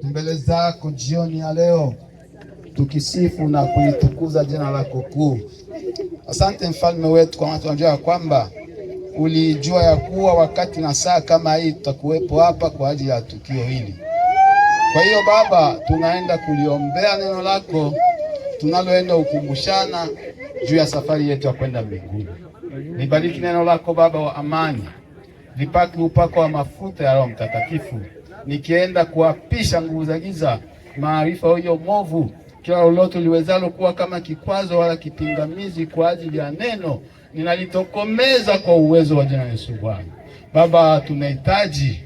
mbele zako jioni ya leo, tukisifu na kulitukuza jina lako kuu. Asante mfalme wetu, kwa maana tunajua kwamba ulijua ya kuwa wakati na saa kama hii tutakuwepo hapa kwa ajili ya tukio hili. Kwa hiyo Baba, tunaenda kuliombea neno lako tunaloenda ukumbushana juu ya safari yetu ya kwenda mbinguni. Nibariki neno lako Baba wa amani, lipaki upako wa mafuta ya Roho Mtakatifu, nikienda kuapisha nguvu za giza, maarifa huyo movu, kila lolote liwezalo kuwa kama kikwazo wala kipingamizi kwa ajili ya neno, ninalitokomeza kwa uwezo wa jina la Yesu. Bwana Baba, tunahitaji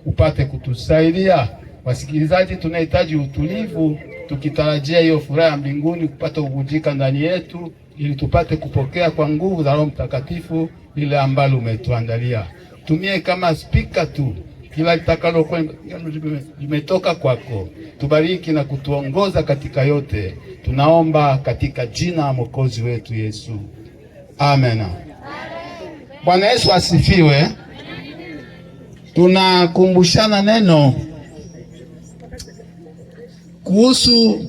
upate kutusaidia. Wasikilizaji, tunahitaji utulivu, tukitarajia hiyo furaha ya mbinguni kupata kuvujika ndani yetu, ili tupate kupokea kwa nguvu za Roho Mtakatifu ile ambalo umetuandalia. Tumie kama spika tu, kila litakalo limetoka kwako. Tubariki na kutuongoza katika yote, tunaomba katika jina la Mwokozi wetu Yesu, amen. Bwana Yesu asifiwe. Tunakumbushana neno kuhusu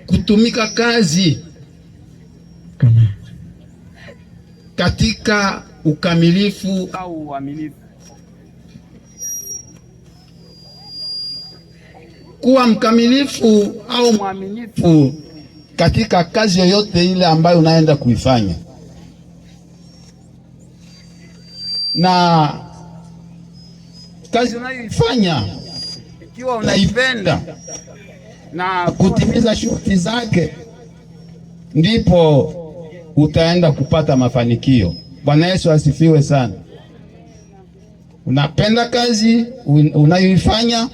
kutumika kazi katika ukamilifu au uaminifu. Kuwa mkamilifu au mwaminifu katika kazi yoyote ile ambayo unaenda kuifanya, na kazi unayoifanya ikiwa unaipenda na kutimiza shughuli zake, ndipo utaenda kupata mafanikio. Bwana Yesu asifiwe sana. Unapenda kazi unayoifanya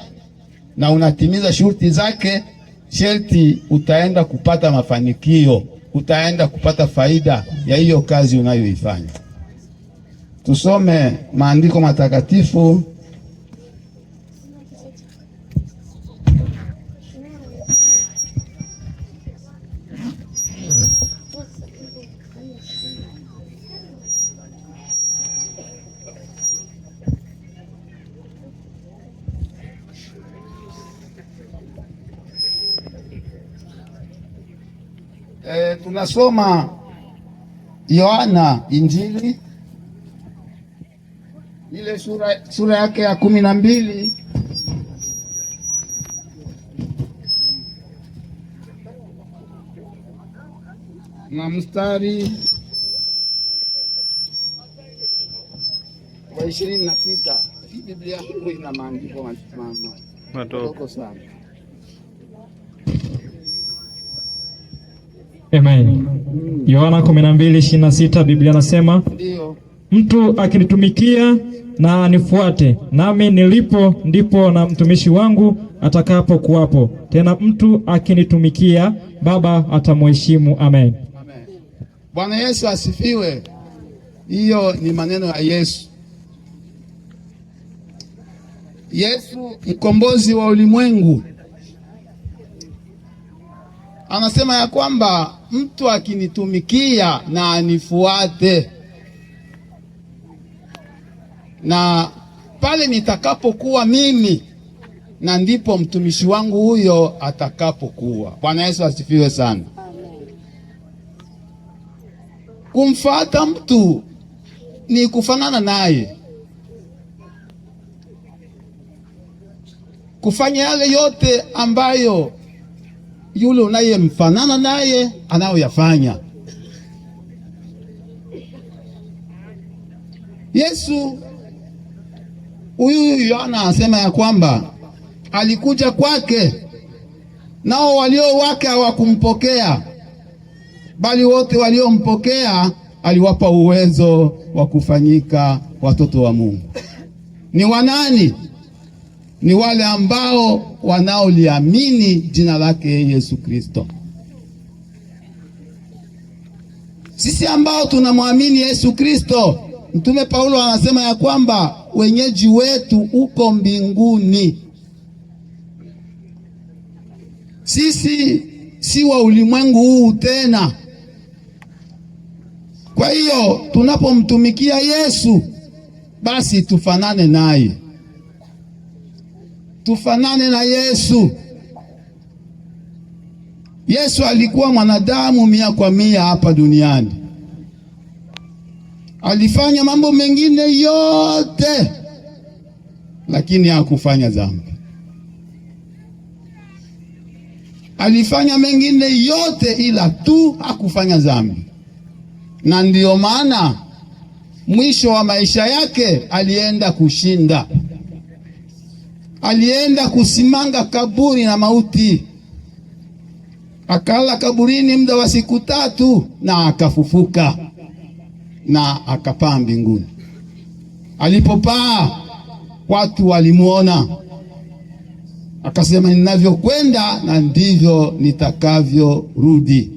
na unatimiza shughuli zake, sharti utaenda kupata mafanikio, utaenda kupata faida ya hiyo kazi unayoifanya. Tusome maandiko matakatifu. Tunasoma Yohana Injili ile sura yake ya 12 na mstari wa 26. Biblia yangu ina maandiko madogo sana. Amen. Yohana 12:26, Biblia nasema, ndio, mtu akinitumikia na anifuate, nami nilipo ndipo na mtumishi wangu atakapo kuwapo. Tena mtu akinitumikia, Baba atamheshimu. Amen. Amen. Bwana Yesu asifiwe. Hiyo ni maneno ya Yesu. Yesu mkombozi wa ulimwengu anasema ya kwamba mtu akinitumikia na anifuate, na pale nitakapokuwa mimi, na ndipo mtumishi wangu huyo atakapokuwa. Bwana Yesu asifiwe sana. Kumfuata mtu ni kufanana naye, kufanya yale yote ambayo yule unayemfanana naye anayoyafanya. Yesu huyu Yohana anasema ya kwamba alikuja kwake, nao walio wake hawakumpokea, bali wote waliompokea aliwapa uwezo wa kufanyika watoto wa Mungu. Ni wanani? Ni wale ambao wanaoliamini jina lake Yesu Kristo. Sisi ambao tunamwamini Yesu Kristo, Mtume Paulo anasema ya kwamba wenyeji wetu uko mbinguni. Sisi si wa ulimwengu huu tena. Kwa hiyo tunapomtumikia Yesu Basi tufanane naye, tufanane na Yesu. Yesu alikuwa mwanadamu 100% hapa duniani. Alifanya mambo mengine yote, lakini hakufanya dhambi. Alifanya mengine yote ila tu hakufanya dhambi. Na ndiyo maana mwisho wa maisha yake alienda kushinda. Alienda kusimanga kaburi na mauti. Akala kaburini muda wa siku 3 na akafufuka na akapaa mbinguni. Alipopaa watu walimuona, akasema ninavyokwenda na ndivyo nitakavyorudi.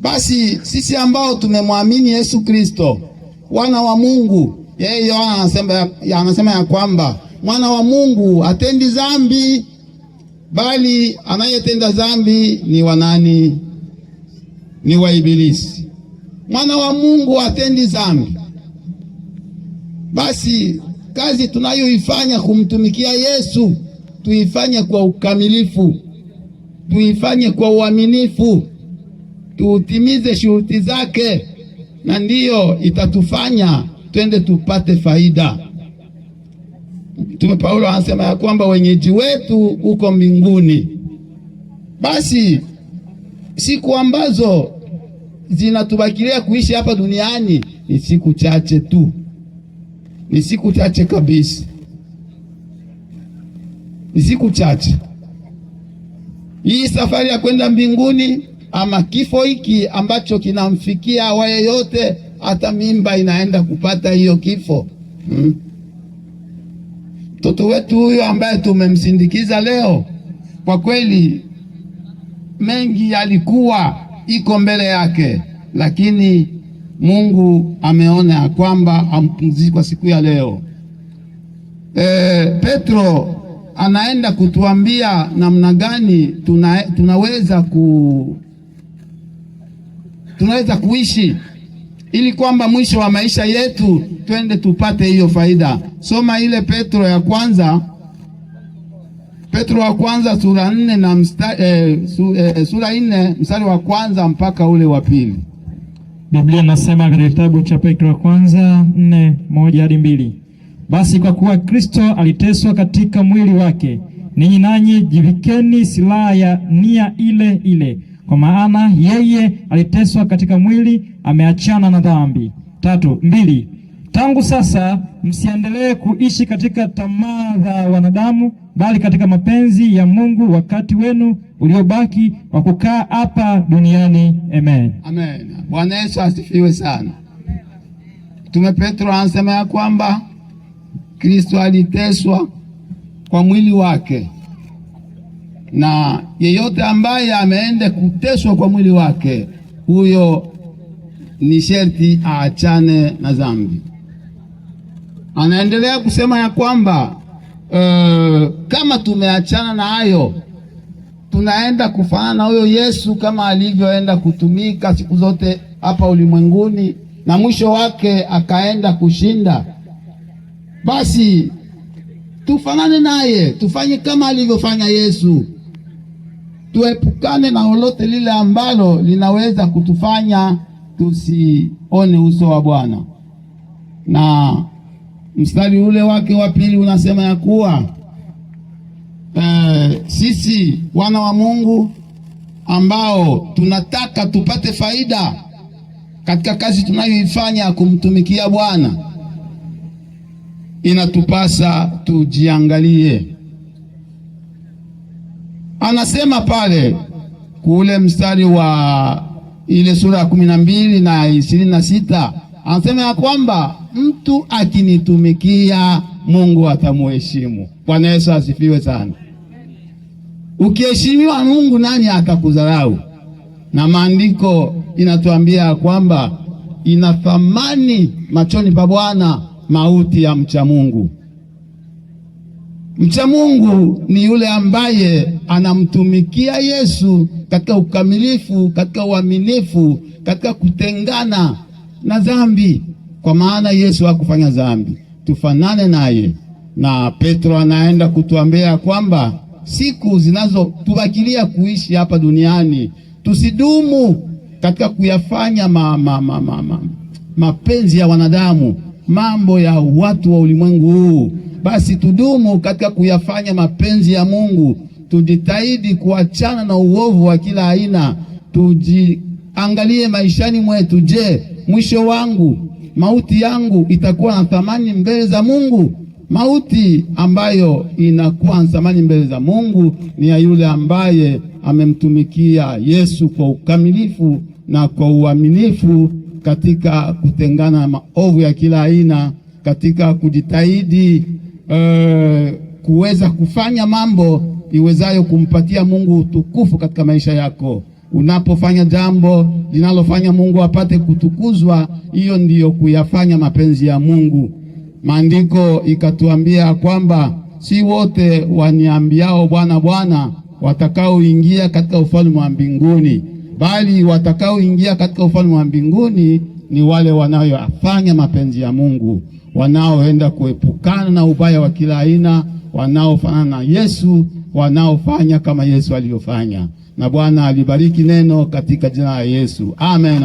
Basi sisi ambao tumemwamini Yesu Kristo, wana wa Mungu, yeye Yohana anasema ya kwamba mwana wa Mungu hatendi dhambi, bali anayetenda dhambi ni wanani? Ni wa Ibilisi. Mwana wa Mungu hatendi dhambi. Basi kazi tunayoifanya kumtumikia Yesu tuifanye kwa ukamilifu, tuifanye kwa uaminifu, tuutimize shuruti zake, na ndiyo itatufanya twende tupate faida. Mtume Paulo anasema ya kwamba wenyeji wetu uko mbinguni. Basi siku ambazo zinatubakilia kuishi hapa duniani ni siku chache tu, ni siku chache kabisa, ni siku chache. Hii safari ya kwenda mbinguni ama kifo hiki ambacho kinamfikia awaye yote, hata mimba inaenda kupata hiyo kifo. Mtoto wetu huyo ambaye tumemsindikiza leo, kwa kweli mengi yalikuwa iko mbele yake, lakini Mungu ameona ya kwamba ampumzike kwa siku ya leo. Petro anaenda kutuambia namna gani tunaweza kuishi ili kwamba mwisho wa maisha yetu twende tupate hiyo faida. Soma ile Petro wa kwanza sura 4 na sura 4 mstari wa kwanza mpaka ule wa pili. Biblia inasema katika kitabu cha Petro wa kwanza 4:1-2, basi kwa kuwa Kristo aliteswa katika mwili wake, ninyi nanyi jivikeni silaha ya nia ile ile, kwa maana yeye aliteswa katika mwili, ameachana na dhambi. 2, tangu sasa msiendelee kuishi katika tamaa za wanadamu, bali katika mapenzi ya Mungu wakati wenu uliobaki wa kukaa hapa duniani. Amen. Amen. Bwana Yesu asifiwe sana. Mtume Petro anasema ya kwamba Kristo aliteswa kwa mwili wake, na yeyote ambaye ameenda kuteswa kwa mwili wake, huyo ni sherti aachane na dhambi. Anaendelea kusema ya kwamba kama tumeachana na hayo, tunaenda kufanana na huyo Yesu kama alivyoenda kutumika siku zote hapa ulimwenguni, na mwisho wake akaenda kushinda. Basi tufanane naye, tufanye kama alivyofanya Yesu. Tuepukane na lolote lile ambalo linaweza kutufanya tusione uso wa Bwana. Na mstari ule wake wa pili unasema ya kuwa sisi wana wa Mungu ambao tunataka tupate faida katika kazi tunayoifanya kumtumikia Bwana, inatupasa tujiangalie. Anasema pale kule mstari wa ile sura ya 12 na 26, anasema ya kwamba mtu akinitumikia Mungu atamuheshimu. Bwana Yesu asifiwe sana. Ukiheshimiwa Mungu, nani atakudharau? Na maandiko inatuambia kwamba ina thamani machoni pa Bwana mauti ya mcha Mungu. Mcha Mungu ni yule ambaye anamtumikia Yesu katika ukamilifu, katika uaminifu, katika kutengana na dhambi. kwa maana Yesu hakufanya dhambi, tufanane naye. Na Petro anaenda kutuambia kwamba siku zinazotubakilia kuishi hapa duniani tusidumu katika kuyafanya mapenzi ya wanadamu, mambo ya watu wa ulimwengu huu. Basi tudumu katika kuyafanya mapenzi ya Mungu. Tujitahidi kuachana na uovu wa kila aina. Tujiangalie maishani mwetu. Je, mwisho wangu, mauti yangu itakuwa na thamani mbele za Mungu? Mauti ambayo inakuwa na thamani mbele za Mungu ni ya yule ambaye amemtumikia Yesu kwa ukamilifu na kwa uaminifu, katika kutengana na maovu ya kila aina, katika kujitahidi kuweza kufanya mambo iwezayo kumpatia Mungu utukufu katika maisha yako. Unapofanya jambo linalofanya Mungu apate kutukuzwa, hiyo ndiyo kuyafanya mapenzi ya Mungu. Maandiko ikatuambia kwamba si wote waniambiao Bwana Bwana watakaoingia katika ufalme wa mbinguni, bali watakaoingia katika ufalme wa mbinguni ni wale wanaoyafanya mapenzi ya Mungu, wanaoenda kuepukana na ubaya wa kila aina, wanaofanana na Yesu, wanaofanya kama Yesu aliyofanya. Na Bwana alibariki neno katika jina la Yesu. Amen.